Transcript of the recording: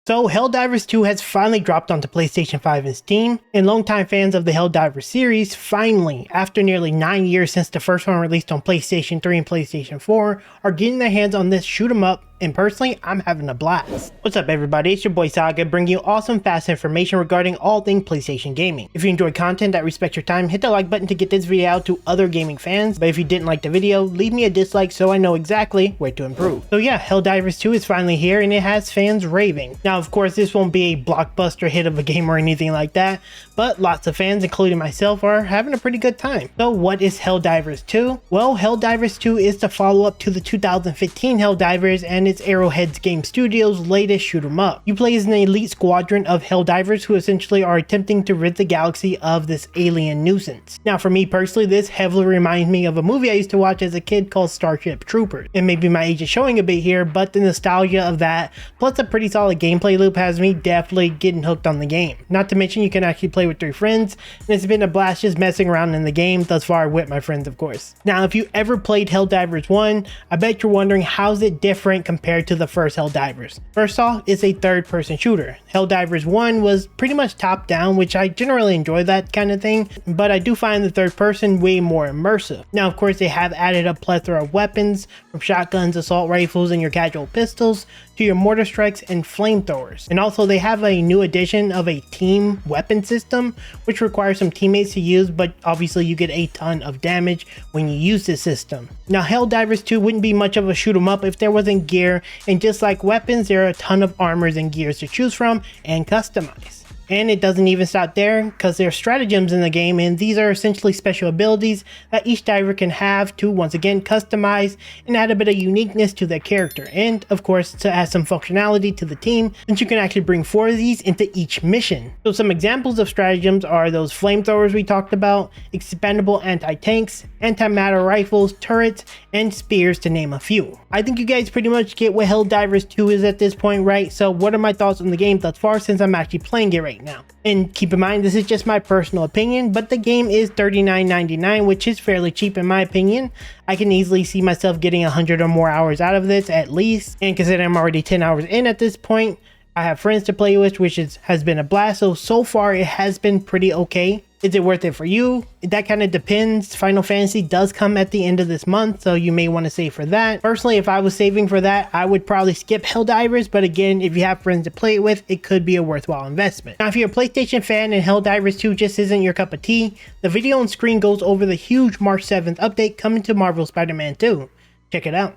So Helldivers 2 has finally dropped onto PlayStation 5 and Steam, and longtime fans of the Helldivers series finally, after nearly 9 years since the first one released on PlayStation 3 and PlayStation 4, are getting their hands on this shoot 'em up, and personally, I'm having a blast. What's up everybody, it's your boy Saga, bringing you awesome fast information regarding all things PlayStation gaming. If you enjoy content that respects your time, hit the like button to get this video out to other gaming fans, but if you didn't like the video, leave me a dislike so I know exactly where to improve. So yeah, Helldivers 2 is finally here and it has fans raving. Now of course this won't be a blockbuster hit of a game or anything like that, but lots of fans, including myself, are having a pretty good time. So what is Helldivers 2? Well, Helldivers 2 is the follow-up to the 2015 Helldivers, and it's Arrowhead's Game Studios' latest shoot 'em up. You play as an elite squadron of Helldivers who essentially are attempting to rid the galaxy of this alien nuisance. Now for me personally, this heavily reminds me of a movie I used to watch as a kid called Starship Troopers. And maybe my age is showing a bit here, but the nostalgia of that, plus a pretty solid gameplay loop, has me definitely getting hooked on the game. Not to mention you can actually play with 3 friends, and it's been a blast just messing around in the game, thus far with my friends of course. Now if you ever played Helldivers 1, I bet you're wondering how's it different compared to the first Helldivers. First off, it's a third-person shooter. Helldivers 1 was pretty much top-down, which I generally enjoy that kind of thing, but I do find the third person way more immersive. Now of course they have added a plethora of weapons, from shotguns, assault rifles, and your casual pistols, to your mortar strikes and flamethrowers. And also they have a new addition of a team weapon system, which requires some teammates to use, but obviously you get a ton of damage when you use this system. Now Helldivers 2 wouldn't be much of a shoot 'em up if there wasn't gear, and just like weapons, there are a ton of armors and gears to choose from and customize. And it doesn't even stop there, because there are stratagems in the game, and these are essentially special abilities that each diver can have to once again customize and add a bit of uniqueness to their character, and of course to add some functionality to the team, since you can actually bring 4 of these into each mission. So some examples of stratagems are those flamethrowers we talked about, expendable anti-tanks, antimatter rifles, turrets, and spears, to name a few. I think you guys pretty much get what Helldivers 2 is at this point, right? So what are my thoughts on the game thus far, since I'm actually playing it right now? And keep in mind, this is just my personal opinion, but the game is $39.99, which is fairly cheap in my opinion. I can easily see myself getting 100 or more hours out of this at least, and considering I'm already 10 hours in at this point, I have friends to play with, which has been a blast. So far it has been pretty okay. Is it worth it for you? That kind of depends. Final Fantasy does come at the end of this month, so you may want to save for that. Personally, if I was saving for that, I would probably skip Helldivers, but again, if you have friends to play it with, it could be a worthwhile investment. Now, if you're a PlayStation fan and Helldivers 2 just isn't your cup of tea, the video on screen goes over the huge March 7th update coming to Marvel Spider-Man 2. Check it out.